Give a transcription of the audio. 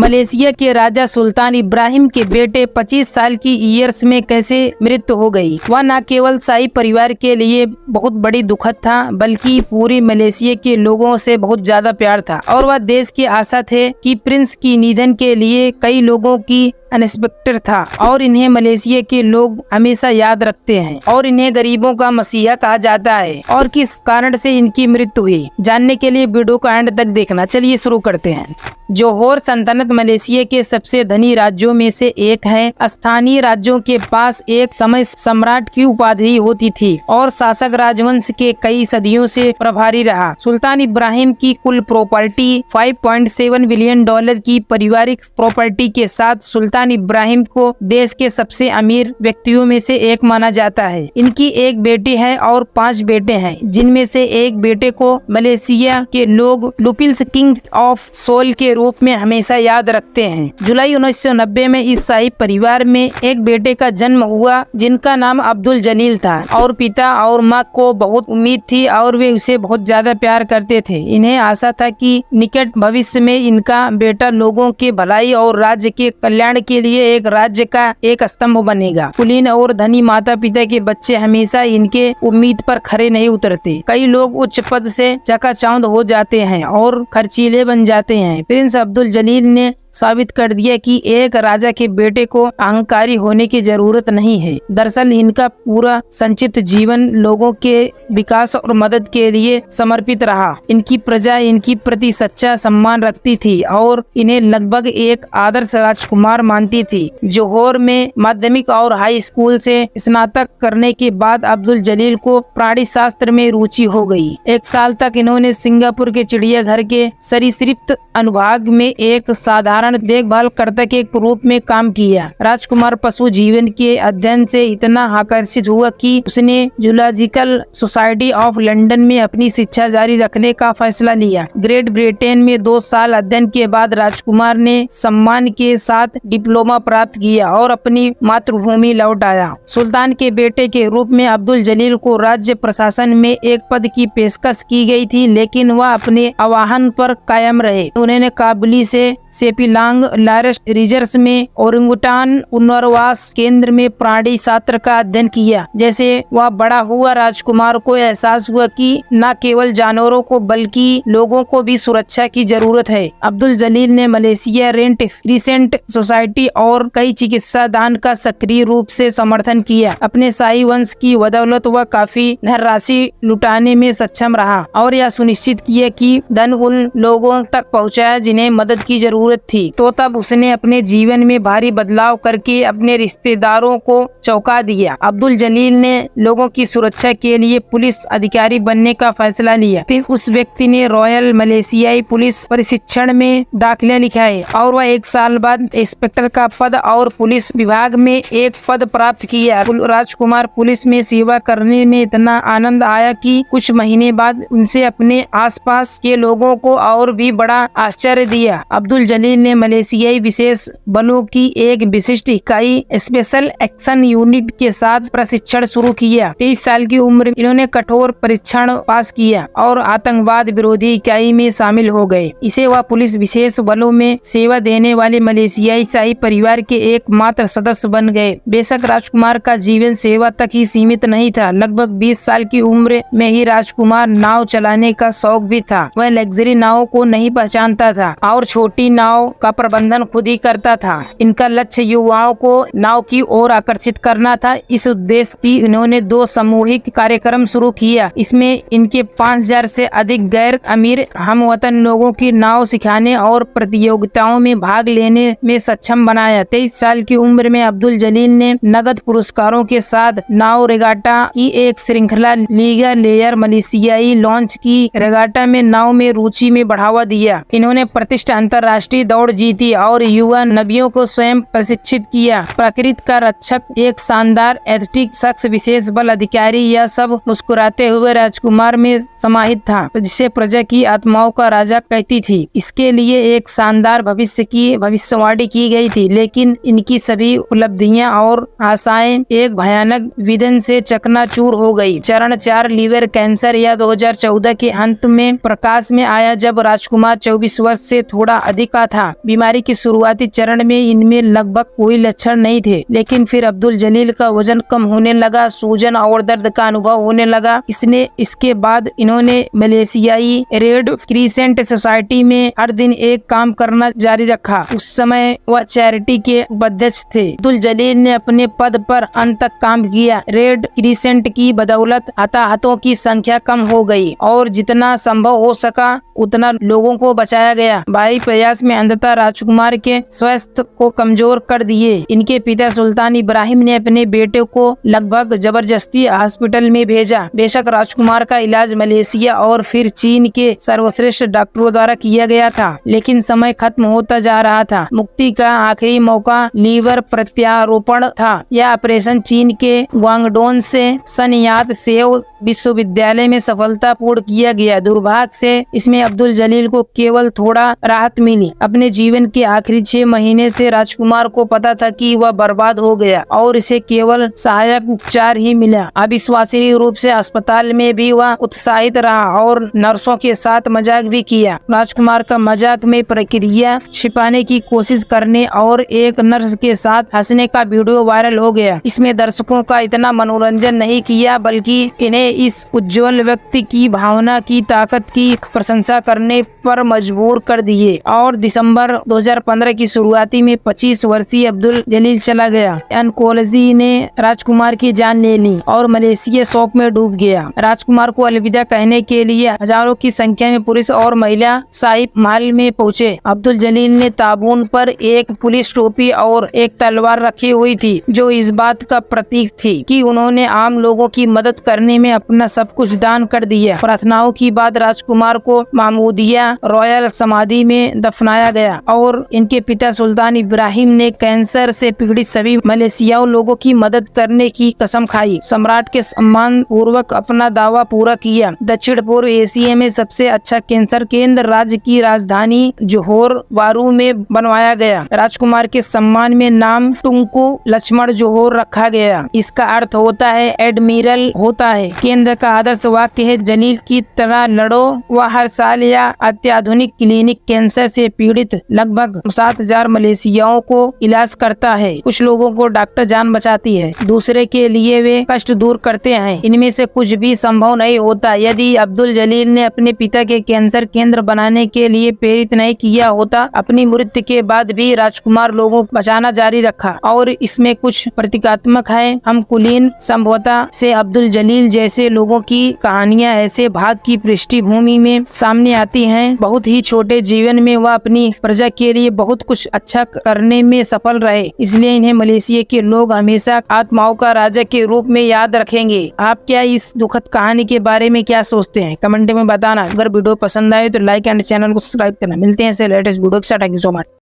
Malaysia के राजा सुल्तान इब्राहिम के बेटे 25 साल की ईयर्स में कैसे मृत्यु हो गई। वह न केवल शाही परिवार के लिए बहुत बड़ी दुखद था, बल्कि पूरी मलेशिया के लोगों से बहुत ज्यादा प्यार था और वह देश की आशा थे कि प्रिंस की निधन के लिए कई लोगों की अनएक्सपेक्टेड था और इन्हें मलेशिया के लोग हमेशा याद रखते हैं और इन्हें गरीबों का मसीहा कहा जाता है। और किस कारण से इनकी मृत्यु हुई, जानने के लिए वीडियो को एंड तक देखना। चलिए शुरू करते हैं। जोहोर सल्तनत मलेशिया के सबसे धनी राज्यों में से एक है। स्थानीय राज्यों के पास एक समय सम्राट की उपाधि होती थी और शासक राजवंश के कई सदियों से प्रभारी रहा। सुल्तान इब्राहिम की कुल प्रॉपर्टी $5.7 बिलियन की पारिवारिक प्रॉपर्टी के साथ सुल्तान इब्राहिम को देश के सबसे अमीर व्यक्तियों में से एक माना जाता है। इनकी एक बेटी है और 5 बेटे हैं, जिनमें से एक बेटे को मलेशिया के लोग लुपिल्स किंग ऑफ सोल के रूप में हमेशा याद रखते हैं। जुलाई 1990 में इस शाही परिवार में एक बेटे का जन्म हुआ, जिनका नाम अब्दुल जलील था और पिता और माँ को बहुत उम्मीद थी और वे उसे बहुत ज्यादा प्यार करते थे। इन्हें आशा था कि निकट भविष्य में इनका बेटा लोगों के भलाई और राज्य के कल्याण के लिए एक राज्य का एक स्तंभ बनेगा। कुलीन और धनी माता पिता के बच्चे हमेशा इनके उम्मीद पर खरे नहीं उतरते। कई लोग उच्च पद से चकाचौंध हो जाते हैं और खर्चीले बन जाते हैं। प्रिंस अब्दुल जलील ने साबित कर दिया कि एक राजा के बेटे को अहंकारी होने की जरूरत नहीं है। दरअसल इनका पूरा संक्षिप्त जीवन लोगों के विकास और मदद के लिए समर्पित रहा। इनकी प्रजा इनकी प्रति सच्चा सम्मान रखती थी और इन्हें लगभग एक आदर्श राजकुमार मानती थी। जोहोर में माध्यमिक और हाई स्कूल से स्नातक करने के बाद अब्दुल जलील को प्राणी शास्त्र में रुचि हो गई। 1 साल तक इन्होंने सिंगापुर के चिड़ियाघर के सरीसृप अनुभाग में एक साधारण देखभाल कर्ता के रूप में काम किया। राजकुमार पशु जीवन के अध्ययन से इतना आकर्षित हुआ कि उसने जूलॉजिकल सोसाइटी ऑफ लंदन में अपनी शिक्षा जारी रखने का फैसला लिया। ग्रेट ब्रिटेन में 2 साल अध्ययन के बाद राजकुमार ने सम्मान के साथ डिप्लोमा प्राप्त किया और अपनी मातृभूमि लौट आया। सुल्तान के बेटे के रूप में अब्दुल जलील को राज्य प्रशासन में एक पद की पेशकश की गई थी, लेकिन वह अपने आह्वान पर कायम रहे। उन्होंने काबुली से सेपिलांग लारस रिजर्व में ओरंगुटान पुनर्वास केंद्र में प्राणी शास्त्र का अध्ययन किया। जैसे वह बड़ा हुआ, राजकुमार को एहसास हुआ कि न केवल जानवरों को बल्कि लोगों को भी सुरक्षा की जरूरत है। अब्दुल जलील ने मलेशिया रेंट क्रिसेंट सोसाइटी और कई चिकित्सा दान का सक्रिय रूप से समर्थन किया। अपने शाही वंश की बदौलत वह काफी धनराशि लुटाने में सक्षम रहा और यह सुनिश्चित किया कि धन उन लोगों तक पहुँचाया जिन्हें मदद की जरूरत थी। तो तब उसने अपने जीवन में भारी बदलाव करके अपने रिश्तेदारों को चौंका दिया। अब्दुल जलील ने लोगों की सुरक्षा के लिए पुलिस अधिकारी बनने का फैसला लिया। फिर उस व्यक्ति ने रॉयल मलेशियाई पुलिस प्रशिक्षण में दाखिला लिखा है और वह 1 साल बाद इंस्पेक्टर का पद और पुलिस विभाग में एक पद प्राप्त किया। राजकुमार पुलिस में सेवा करने में इतना आनंद आया कि कुछ महीने बाद उनसे अपने आसपास के लोगों को और भी बड़ा आश्चर्य दिया। अब्दुल जलील ने मलेशियाई विशेष बलों की एक विशिष्ट इकाई स्पेशल एक्शन यूनिट के साथ प्रशिक्षण शुरू किया। 23 साल की उम्र में इन्होंने कठोर परीक्षण पास किया और आतंकवाद विरोधी इकाई में शामिल हो गए। इसे वह पुलिस विशेष बलों में सेवा देने वाले मलेशियाई शाही परिवार के एकमात्र सदस्य बन गए। बेशक राजकुमार का जीवन सेवा तक ही सीमित नहीं था। लगभग 20 साल की उम्र में ही राजकुमार नाव चलाने का शौक भी था। वह लग्जरी नाव को नहीं पहचानता था और छोटी नाव का प्रबंधन खुद ही करता था। इनका लक्ष्य युवाओं को नाव की ओर आकर्षित करना था। इस उद्देश्य की इन्होंने 2 सामूहिक कार्यक्रम शुरू किया। इसमें इनके 5000 से अधिक गैर अमीर हमवतन लोगों की नाव सिखाने और प्रतियोगिताओं में भाग लेने में सक्षम बनाया। 23 साल की उम्र में अब्दुल जलील ने नगद पुरस्कारों के साथ नाव रेगाटा की एक श्रृंखला लीगा लेयर मलेशियाई लॉन्च की रेगाटा में नाव में रुचि में बढ़ावा दिया। इन्होंने प्रतिष्ठित अंतर्राष्ट्रीय दौड़ जीती और युवा नवियों को स्वयं प्रशिक्षित किया। प्रकृति का रक्षक, एक शानदार एथलेटिक शख्स, विशेष बल अधिकारी, यह सब मुस्कुराते हुए राजकुमार में समाहित था, जिसे प्रजा की आत्माओं का राजा कहती थी। इसके लिए एक शानदार भविष्य की भविष्यवाणी की गई थी, लेकिन इनकी सभी उपलब्धियां और आशाएं एक भयानक विधन से चकनाचूर हो गई। चरण 4 लीवर कैंसर या 2014 के अंत में प्रकाश में आया, जब राजकुमार 24 वर्ष से थोड़ा अधिक का था। बीमारी के शुरुआती चरण में इनमें लगभग कोई लक्षण नहीं थे, लेकिन फिर अब्दुल जलील का वजन कम होने लगा, सूजन और दर्द का अनुभव होने लगा। इसके बाद इन्होंने मलेशियाई रेड क्रिसेंट सोसाइटी में हर दिन एक काम करना जारी रखा। उस समय वह चैरिटी के उपाध्यक्ष थे। अब्दुल जलील ने अपने पद पर अंत तक काम किया। रेड क्रिसेंट की बदौलत हताहतों की संख्या कम हो गई और जितना संभव हो सका उतना लोगों को बचाया गया। भारी प्रयास में अंततः राजकुमार के स्वास्थ्य को कमजोर कर दिए। इनके पिता सुल्तान इब्राहिम ने अपने बेटे को लगभग जबरदस्ती हॉस्पिटल में भेजा। बेशक राजकुमार का इलाज मलेशिया और फिर चीन के सर्वश्रेष्ठ डॉक्टरों द्वारा किया गया था, लेकिन समय खत्म होता जा रहा था। मुक्ति का आखिरी मौका लीवर प्रत्यारोपण था। यह ऑपरेशन चीन के ग्वांगडोन से सनयात सेओ विश्वविद्यालय में सफलतापूर्ण किया गया। दुर्भाग्य से इसमें अब्दुल जलील को केवल थोड़ा राहत मिली। अपने जीवन के आखिरी 6 महीने से राजकुमार को पता था कि वह बर्बाद हो गया और इसे केवल सहायक उपचार ही मिला। अविश्वसनीय रूप से अस्पताल में भी वह उत्साहित रहा और नर्सों के साथ मजाक भी किया। राजकुमार का मजाक में प्रक्रिया छिपाने की कोशिश करने और एक नर्स के साथ हंसने का वीडियो वायरल हो गया। इसमें दर्शकों का इतना मनोरंजन नहीं किया, बल्कि इन्हें इस उज्जवल व्यक्ति की भावना की ताकत की प्रशंसा करने पर मजबूर कर दिए। और दिसंबर 2015 की शुरुआती में 25 वर्षीय अब्दुल जलील चला गया। ऑन्कोलॉजी ने राजकुमार की जान ले ली और मलेशिया शोक में डूब गया। राजकुमार को अलविदा कहने के लिए हजारों की संख्या में पुरुष और महिला साहिब महल में पहुंचे। अब्दुल जलील ने ताबून पर एक पुलिस टोपी और एक तलवार रखी हुई थी, जो इस बात का प्रतीक थी कि उन्होंने आम लोगों की मदद करने में अपना सब कुछ दान कर दिया। प्रार्थनाओं के बाद राजकुमार को महमूदिया रॉयल समाधि में दफनाया गया और इनके पिता सुल्तान इब्राहिम ने कैंसर से पीड़ित सभी मलेशियाई लोगों की मदद करने की कसम खाई। सम्राट के सम्मान पूर्वक अपना दावा पूरा किया। दक्षिण पूर्व एशिया में सबसे अच्छा कैंसर केंद्र राज्य की राजधानी जोहोर बारू में बनवाया गया। राजकुमार के सम्मान में नाम टुंकू लक्ष्मण जोहोर रखा गया। इसका अर्थ होता है एडमिरल होता है। केंद्र का आदर्श वाक्य है, जलील की तरह लड़ो। वह हर साल या अत्याधुनिक क्लिनिक कैंसर से पीड़ित लगभग 7000 मलेशियाओं को इलाज करता है। कुछ लोगों को डॉक्टर जान बचाती है, दूसरे के लिए वे कष्ट दूर करते हैं। इनमें से कुछ भी संभव नहीं होता यदि अब्दुल जलील ने अपने पिता के कैंसर केंद्र बनाने के लिए प्रेरित नहीं किया होता। अपनी मृत्यु के बाद भी राजकुमार लोगों को बचाना जारी रखा और इसमें कुछ प्रतीकात्मक है। हम कुलीन संभवतः से अब्दुल जलील जैसे लोगों की कहानियां ऐसे भाग की पृष्ठभूमि में सामने आती हैं। बहुत ही छोटे जीवन में वह अपनी प्रजा के लिए बहुत कुछ अच्छा करने में सफल रहे, इसलिए इन्हें मलेशिया के लोग हमेशा आत्माओं का राजा के रूप में याद रखेंगे। आप क्या इस दुखद कहानी के बारे में क्या सोचते हैं, कमेंट में बताना। अगर वीडियो पसंद आए तो लाइक एंड चैनल को सब्सक्राइब करना। मिलते हैं ऐसे लेटेस्ट वीडियो के साथ। Thank you so much.